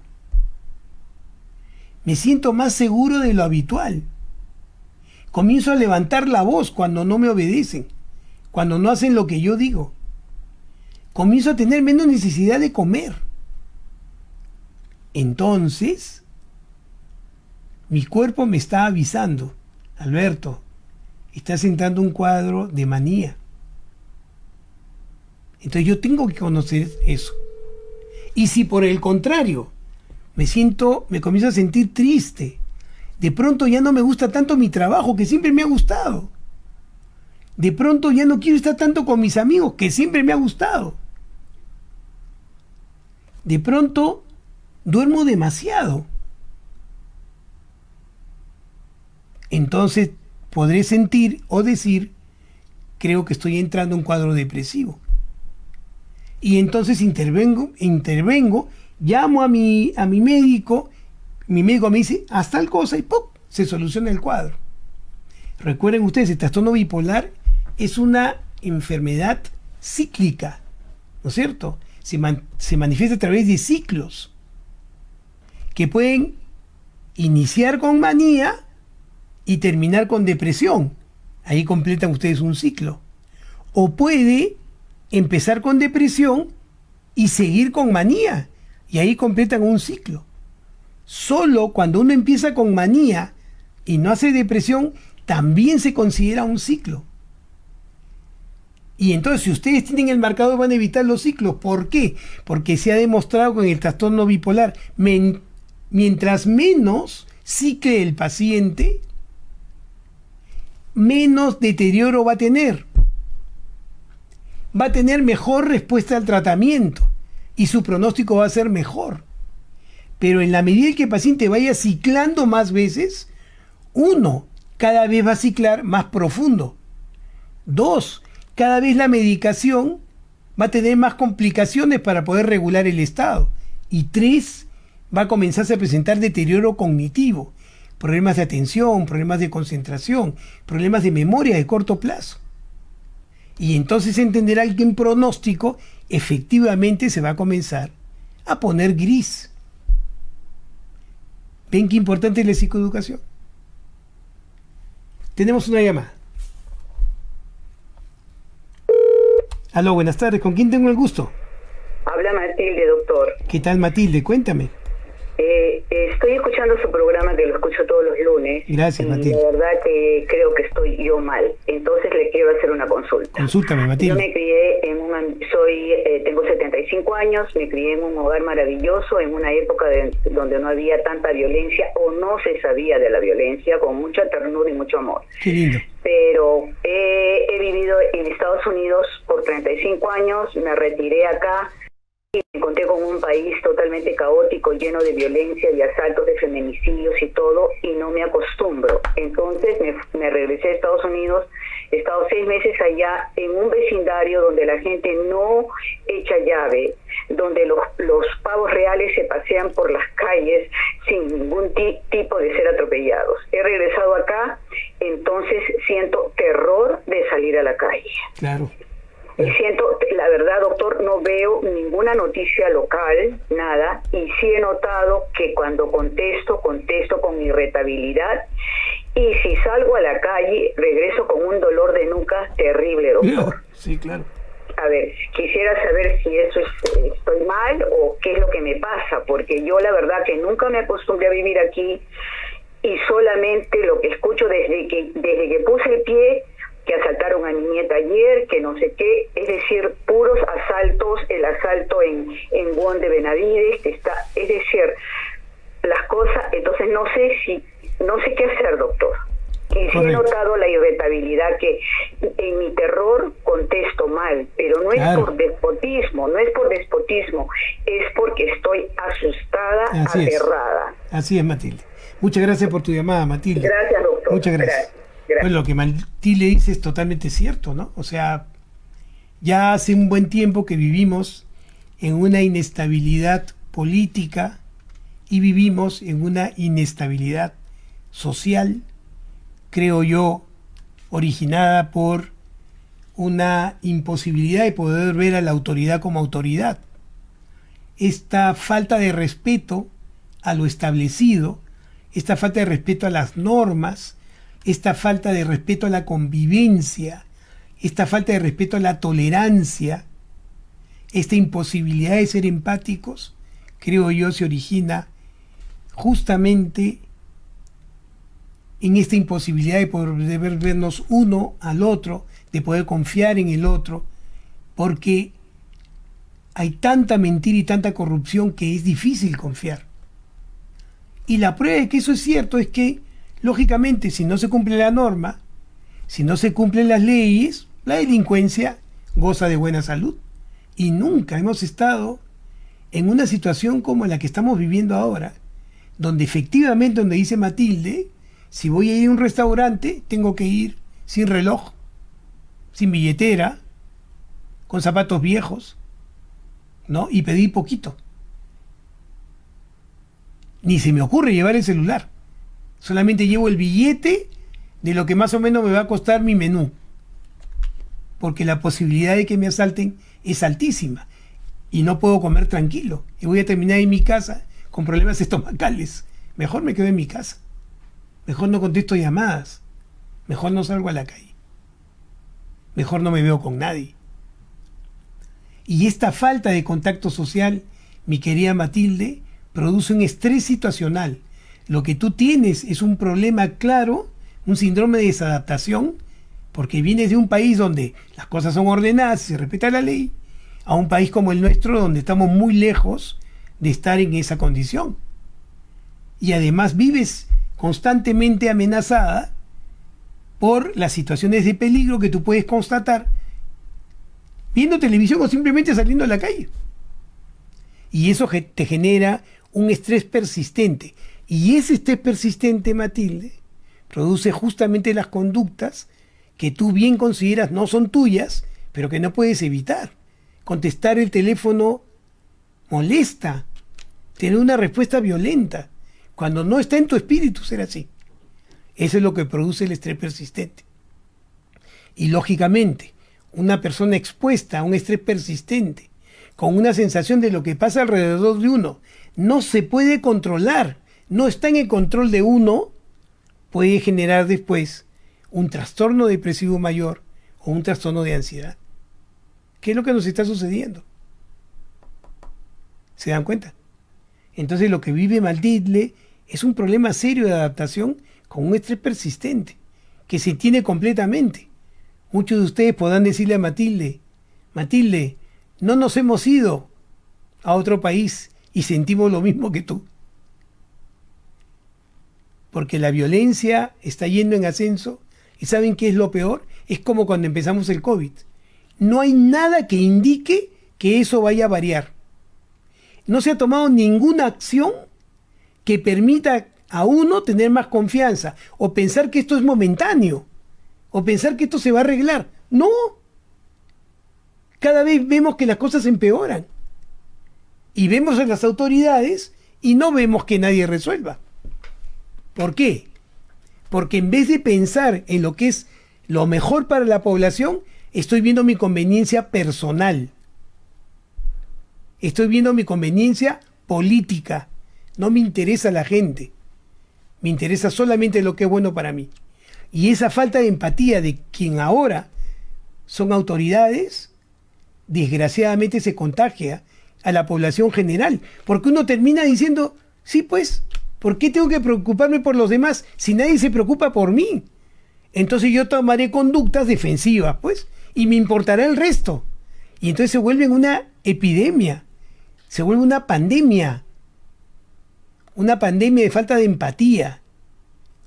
Me siento más seguro de lo habitual. Comienzo a levantar la voz cuando no me obedecen, cuando no hacen lo que yo digo. Comienzo a tener menos necesidad de comer. Entonces, mi cuerpo me está avisando, Alberto, estás entrando un cuadro de manía. Entonces yo tengo que conocer eso. Y si por el contrario me comienzo a sentir triste, de pronto ya no me gusta tanto mi trabajo, que siempre me ha gustado. De pronto ya no quiero estar tanto con mis amigos, que siempre me ha gustado. De pronto duermo demasiado. Entonces podré sentir o decir, creo que estoy entrando en un cuadro depresivo. Y entonces intervengo, llamo a mi médico, mi médico me dice, haz tal cosa y ¡pum!, se soluciona el cuadro. Recuerden ustedes, el trastorno bipolar es una enfermedad cíclica, ¿no es cierto? Se manifiesta a través de ciclos que pueden iniciar con manía y terminar con depresión. Ahí completan ustedes un ciclo. O puede empezar con depresión y seguir con manía, y ahí completan un ciclo. Solo cuando uno empieza con manía y no hace depresión, también se considera un ciclo. Y entonces, si ustedes tienen el marcador, van a evitar los ciclos. ¿Por qué? Porque se ha demostrado con el trastorno bipolar, mientras menos cicle el paciente, menos deterioro va a tener. Va a tener mejor respuesta al tratamiento y su pronóstico va a ser mejor. Pero en la medida que el paciente vaya ciclando más veces, uno, cada vez va a ciclar más profundo. Dos, cada vez la medicación va a tener más complicaciones para poder regular el estado. Y tres, va a comenzarse a presentar deterioro cognitivo. problemas de atención, problemas de concentración, problemas de memoria de corto plazo. Y entonces entenderá que en pronóstico efectivamente se va a comenzar a poner gris. ¿Ven qué importante es la psicoeducación? Tenemos una llamada. Aló, buenas tardes. ¿Con quién tengo el gusto? Habla Matilde, doctor. ¿Qué tal, Matilde? Cuéntame. Estoy escuchando su programa, que lo escucho todos los lunes. Gracias, Matilde. La verdad que creo que estoy yo mal. Entonces le quiero hacer una consulta. Consúltame, Matilde. Yo me crié tengo 75 años, me crié en un hogar maravilloso, en una época donde no había tanta violencia o no se sabía de la violencia, con mucha ternura y mucho amor. Qué lindo. Pero he vivido en Estados Unidos por 35 años, me retiré acá y me encontré con un país totalmente caótico, lleno de violencia y asaltos de feminicidios y todo, y no me acostumbro. Entonces me regresé a Estados Unidos, he estado 6 meses allá en un vecindario donde la gente no echa llave, donde los pavos reales se pasean por las calles sin ningún tipo de ser atropellados. He regresado acá, entonces siento terror de salir a la calle. Claro. Y siento, la verdad, doctor, no veo ninguna noticia local, nada, y sí he notado que cuando contesto con irritabilidad, y si salgo a la calle, regreso con un dolor de nuca terrible, doctor. Sí, claro. A ver, quisiera saber si eso estoy mal o qué es lo que me pasa, porque yo la verdad que nunca me acostumbré a vivir aquí, y solamente lo que escucho desde que puse el pie, que asaltaron a mi nieta ayer, que no sé qué, es decir, puros asaltos, el asalto en Guón de Benavides, que está, es decir, las cosas, entonces no sé qué hacer, doctor. Y sí he notado la irritabilidad, que en mi terror contesto mal, pero no es por despotismo, es porque estoy asustada, aterrada. Así es, Matilde. Muchas gracias por tu llamada, Matilde. Gracias, doctor. Muchas gracias. Pues lo que Matilde dice es totalmente cierto, ¿no? O sea, ya hace un buen tiempo que vivimos en una inestabilidad política y vivimos en una inestabilidad social, creo yo, originada por una imposibilidad de poder ver a la autoridad como autoridad. Esta falta de respeto a lo establecido, esta falta de respeto a las normas, esta falta de respeto a la convivencia, esta falta de respeto a la tolerancia, esta imposibilidad de ser empáticos, creo yo, se origina justamente en esta imposibilidad de poder vernos uno al otro, de poder confiar en el otro, porque hay tanta mentira y tanta corrupción que es difícil confiar. Y la prueba de que eso es cierto es que, lógicamente, si no se cumple la norma, si no se cumplen las leyes, la delincuencia goza de buena salud. Y nunca hemos estado en una situación como la que estamos viviendo ahora, donde efectivamente, donde dice Matilde, si voy a ir a un restaurante, tengo que ir sin reloj, sin billetera, con zapatos viejos, ¿no? Y pedir poquito. Ni se me ocurre llevar el celular. Solamente llevo el billete de lo que más o menos me va a costar mi menú. Porque la posibilidad de que me asalten es altísima. Y no puedo comer tranquilo. Y voy a terminar en mi casa con problemas estomacales. Mejor me quedo en mi casa. Mejor no contesto llamadas. Mejor no salgo a la calle. Mejor no me veo con nadie. Y esta falta de contacto social, mi querida Matilde, produce un estrés situacional. Lo que tú tienes es un problema claro, un síndrome de desadaptación, porque vienes de un país donde las cosas son ordenadas, se respeta la ley, a un país como el nuestro, donde estamos muy lejos de estar en esa condición. Y además vives constantemente amenazada por las situaciones de peligro que tú puedes constatar viendo televisión o simplemente saliendo a la calle. Y eso te genera un estrés persistente. Y ese estrés persistente, Matilde, produce justamente las conductas que tú bien consideras no son tuyas, pero que no puedes evitar. Contestar el teléfono molesta, tener una respuesta violenta. Cuando no está en tu espíritu ser así. Eso es lo que produce el estrés persistente. Y lógicamente, una persona expuesta a un estrés persistente, con una sensación de lo que pasa alrededor de uno, no se puede controlar, no está en el control de uno, puede generar después un trastorno depresivo mayor o un trastorno de ansiedad. ¿Qué es lo que nos está sucediendo? ¿Se dan cuenta? Entonces lo que vive Matilde es un problema serio de adaptación con un estrés persistente, que se tiene completamente. Muchos de ustedes podrán decirle a Matilde, Matilde, no nos hemos ido a otro país y sentimos lo mismo que tú. Porque la violencia está yendo en ascenso y ¿saben qué es lo peor? Es como cuando empezamos el COVID. No hay nada que indique que eso vaya a variar. No se ha tomado ninguna acción que permita a uno tener más confianza o pensar que esto es momentáneo o pensar que esto se va a arreglar. No. Cada vez vemos que las cosas empeoran y vemos a las autoridades y no vemos que nadie resuelva. ¿Por qué? Porque en vez de pensar en lo que es lo mejor para la población, estoy viendo mi conveniencia personal. Estoy viendo mi conveniencia política. No me interesa la gente. Me interesa solamente lo que es bueno para mí. Y esa falta de empatía de quien ahora son autoridades, desgraciadamente se contagia a la población general. Porque uno termina diciendo, sí pues, ¿por qué tengo que preocuparme por los demás si nadie se preocupa por mí? Entonces yo tomaré conductas defensivas, pues, y me importará el resto. Y entonces se vuelve una epidemia, se vuelve una pandemia de falta de empatía,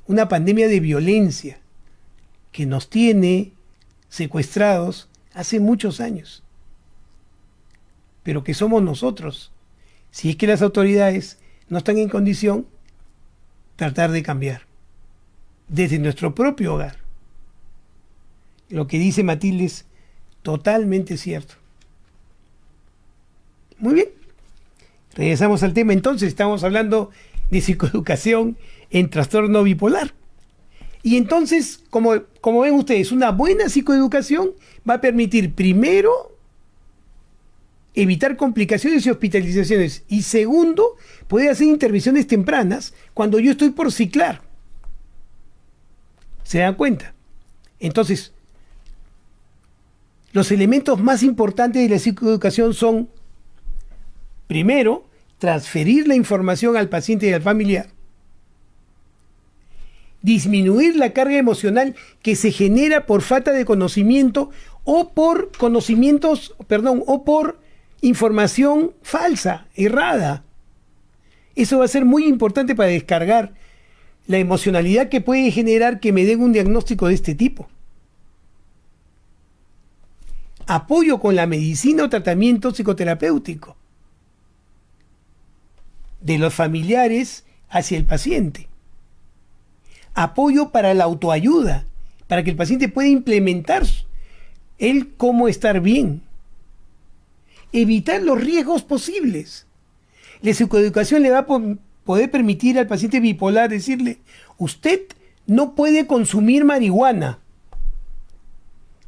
una pandemia de violencia que nos tiene secuestrados hace muchos años. Pero que somos nosotros, si es que las autoridades no están en condición, tratar de cambiar desde nuestro propio hogar. Lo que dice Matilde es totalmente cierto. Muy bien. Regresamos al tema. Entonces, estamos hablando de psicoeducación en trastorno bipolar. Y entonces, como ven ustedes, una buena psicoeducación va a permitir, primero, evitar complicaciones y hospitalizaciones. Y segundo, poder hacer intervenciones tempranas cuando yo estoy por ciclar. ¿Se dan cuenta? Entonces, los elementos más importantes de la psicoeducación son, primero, transferir la información al paciente y al familiar. Disminuir la carga emocional que se genera por falta de conocimiento o por información falsa, errada. Eso va a ser muy importante para descargar la emocionalidad que puede generar que me den un diagnóstico de este tipo. Apoyo con la medicina o tratamiento psicoterapéutico de los familiares hacia el paciente. Apoyo para la autoayuda, para que el paciente pueda implementar el cómo estar bien. Evitar los riesgos posibles. La psicoeducación le va a poder permitir al paciente bipolar decirle, usted no puede consumir marihuana,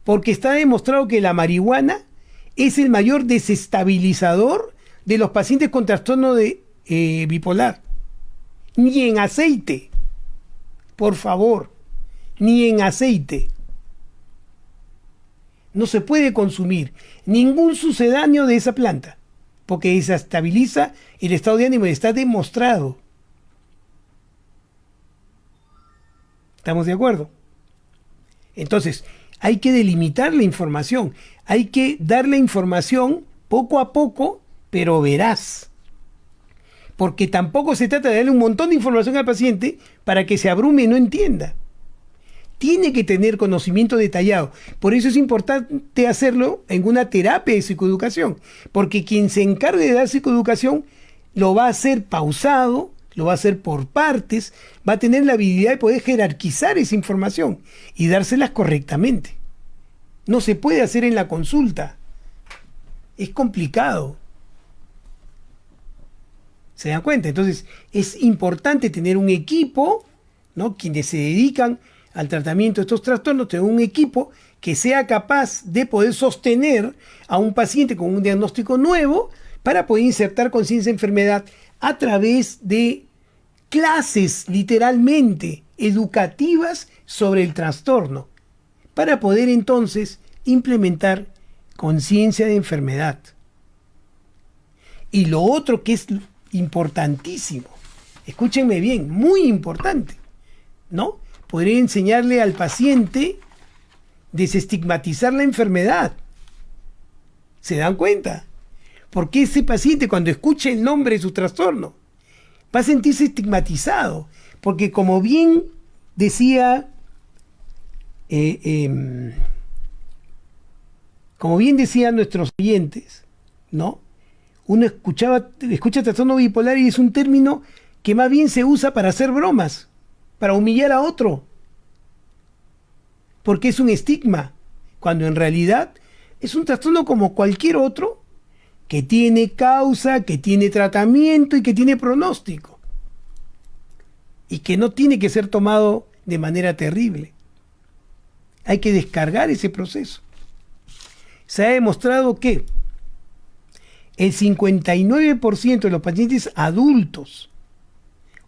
porque está demostrado que la marihuana es el mayor desestabilizador de los pacientes con trastorno de bipolar. Ni en aceite, por favor, ni en aceite. No se puede consumir ningún sucedáneo de esa planta, porque desestabiliza el estado de ánimo y está demostrado. ¿Estamos de acuerdo? Entonces, hay que delimitar la información, hay que dar la información poco a poco, pero veraz. Porque tampoco se trata de darle un montón de información al paciente para que se abrume y no entienda. Tiene que tener conocimiento detallado. Por eso es importante hacerlo en una terapia de psicoeducación. Porque quien se encargue de dar psicoeducación lo va a hacer pausado, lo va a hacer por partes, va a tener la habilidad de poder jerarquizar esa información y dárselas correctamente. No se puede hacer en la consulta. Es complicado. ¿Se dan cuenta? Entonces, es importante tener un equipo, ¿no? Quienes se dedican al tratamiento de estos trastornos, tener un equipo que sea capaz de poder sostener a un paciente con un diagnóstico nuevo para poder insertar conciencia de enfermedad a través de clases literalmente educativas sobre el trastorno, para poder entonces implementar conciencia de enfermedad. Y lo otro que es importantísimo, escúchenme bien, muy importante, ¿no? Poder enseñarle al paciente desestigmatizar la enfermedad. ¿Se dan cuenta? Porque ese paciente, cuando escuche el nombre de su trastorno, va a sentirse estigmatizado. Porque como bien decía, nuestros oyentes, ¿no? Uno escucha trastorno bipolar y es un término que más bien se usa para hacer bromas, para humillar a otro. Porque es un estigma, cuando en realidad es un trastorno como cualquier otro, que tiene causa, que tiene tratamiento y que tiene pronóstico. Y que no tiene que ser tomado de manera terrible. Hay que descargar ese proceso. Se ha demostrado que el 59% de los pacientes adultos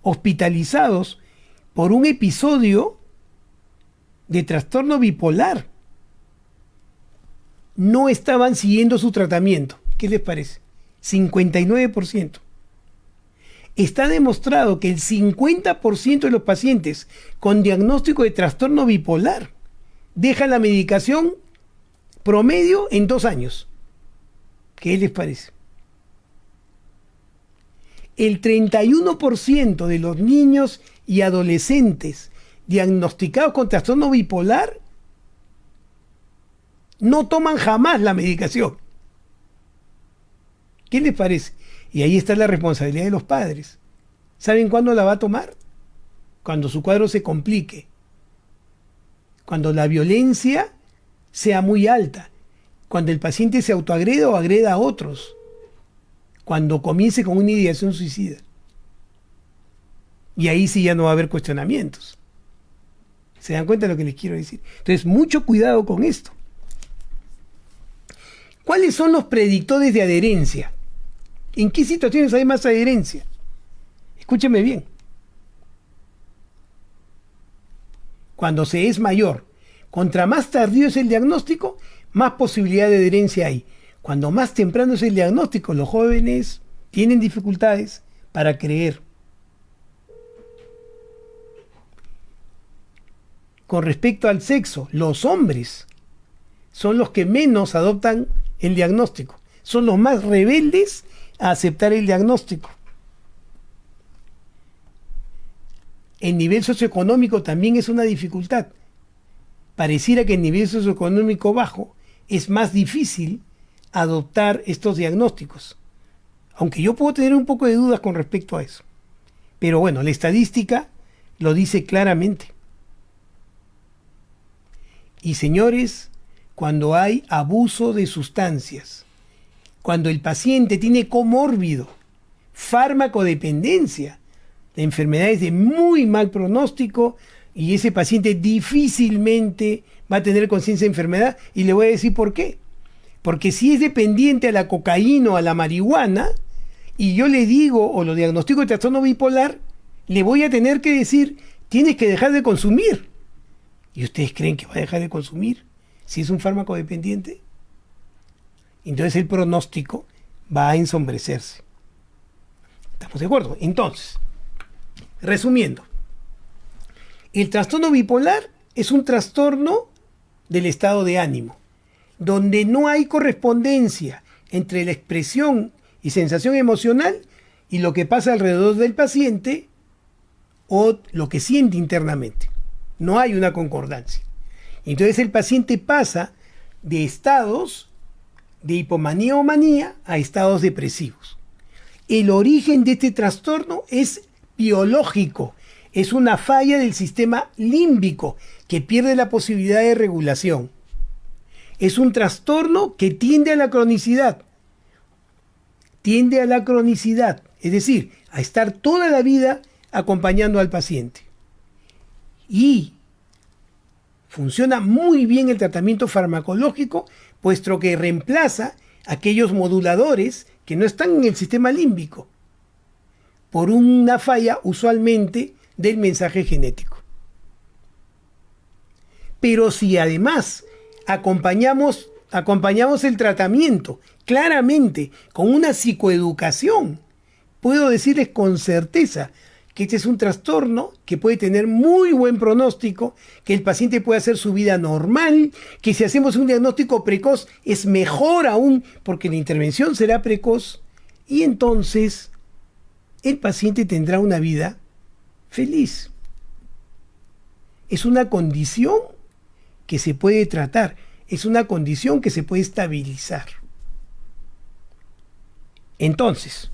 hospitalizados por un episodio de trastorno bipolar no estaban siguiendo su tratamiento. ¿Qué les parece? 59%. Está demostrado que el 50% de los pacientes con diagnóstico de trastorno bipolar dejan la medicación promedio en 2 años. ¿Qué les parece? El 31% de los niños y adolescentes diagnosticados con trastorno bipolar no toman jamás la medicación. ¿Qué les parece? Y ahí está la responsabilidad de los padres. ¿Saben cuándo la va a tomar? Cuando su cuadro se complique. Cuando la violencia sea muy alta. Cuando el paciente se autoagreda o agreda a otros. Cuando comience con una ideación suicida. Y ahí sí ya no va a haber cuestionamientos. ¿Se dan cuenta de lo que les quiero decir? Entonces, mucho cuidado con esto. ¿Cuáles son los predictores de adherencia? ¿En qué situaciones hay más adherencia? Escúcheme bien. Cuando se es mayor, contra más tardío es el diagnóstico, más posibilidad de adherencia hay. Cuando más temprano es el diagnóstico, los jóvenes tienen dificultades para creer. Con respecto al sexo, los hombres son los que menos adoptan el diagnóstico. Son los más rebeldes a aceptar el diagnóstico. El nivel socioeconómico también es una dificultad. Pareciera que el nivel socioeconómico bajo es más difícil adoptar estos diagnósticos. Aunque yo puedo tener un poco de dudas con respecto a eso. Pero bueno, la estadística lo dice claramente. Y señores, cuando hay abuso de sustancias, cuando el paciente tiene comórbido, farmacodependencia, de enfermedades de muy mal pronóstico, y ese paciente difícilmente va a tener conciencia de enfermedad, y le voy a decir por qué. Porque si es dependiente a la cocaína o a la marihuana, y yo le digo o lo diagnostico de trastorno bipolar, le voy a tener que decir, tienes que dejar de consumir. ¿Y ustedes creen que va a dejar de consumir si es un fármaco dependiente? Entonces el pronóstico va a ensombrecerse. ¿Estamos de acuerdo? Entonces, resumiendo, el trastorno bipolar es un trastorno del estado de ánimo, donde no hay correspondencia entre la expresión y sensación emocional y lo que pasa alrededor del paciente o lo que siente internamente. No hay una concordancia. Entonces el paciente pasa de estados de hipomanía o manía a estados depresivos. El origen de este trastorno es biológico, es una falla del sistema límbico que pierde la posibilidad de regulación. Es un trastorno que tiende a la cronicidad. Tiende a la cronicidad, es decir, a estar toda la vida acompañando al paciente. Y funciona muy bien el tratamiento farmacológico, puesto que reemplaza aquellos moduladores que no están en el sistema límbico por una falla usualmente del mensaje genético. Pero si además acompañamos el tratamiento claramente con una psicoeducación, puedo decirles con certeza que este es un trastorno que puede tener muy buen pronóstico, que el paciente puede hacer su vida normal, que si hacemos un diagnóstico precoz es mejor aún porque la intervención será precoz y entonces el paciente tendrá una vida feliz. Es una condición que se puede tratar, es una condición que se puede estabilizar. Entonces,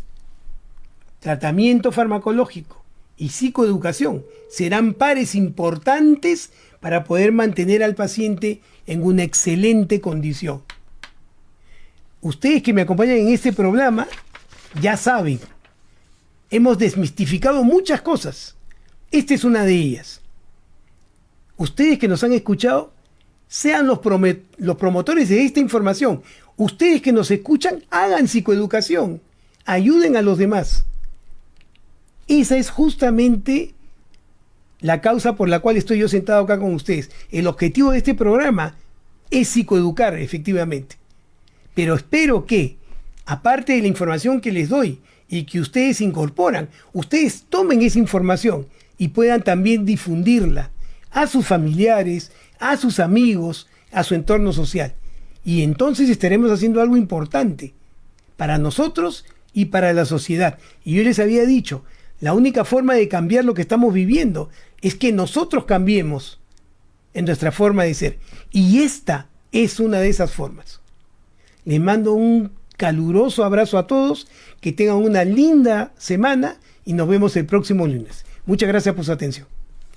tratamiento farmacológico y psicoeducación serán pares importantes para poder mantener al paciente en una excelente condición. Ustedes que me acompañan en este programa ya saben, hemos desmistificado muchas cosas. Esta es una de ellas. Ustedes que nos han escuchado, sean los promotores de esta información. Ustedes que nos escuchan, hagan psicoeducación. Ayuden a los demás. Esa es justamente la causa por la cual estoy yo sentado acá con ustedes. El objetivo de este programa es psicoeducar, efectivamente. Pero espero que, aparte de la información que les doy y que ustedes incorporan, ustedes tomen esa información y puedan también difundirla a sus familiares, a sus amigos, a su entorno social. Y entonces estaremos haciendo algo importante para nosotros y para la sociedad. Y yo les había dicho, la única forma de cambiar lo que estamos viviendo es que nosotros cambiemos en nuestra forma de ser. Y esta es una de esas formas. Les mando un caluroso abrazo a todos, que tengan una linda semana y nos vemos el próximo lunes. Muchas gracias por su atención.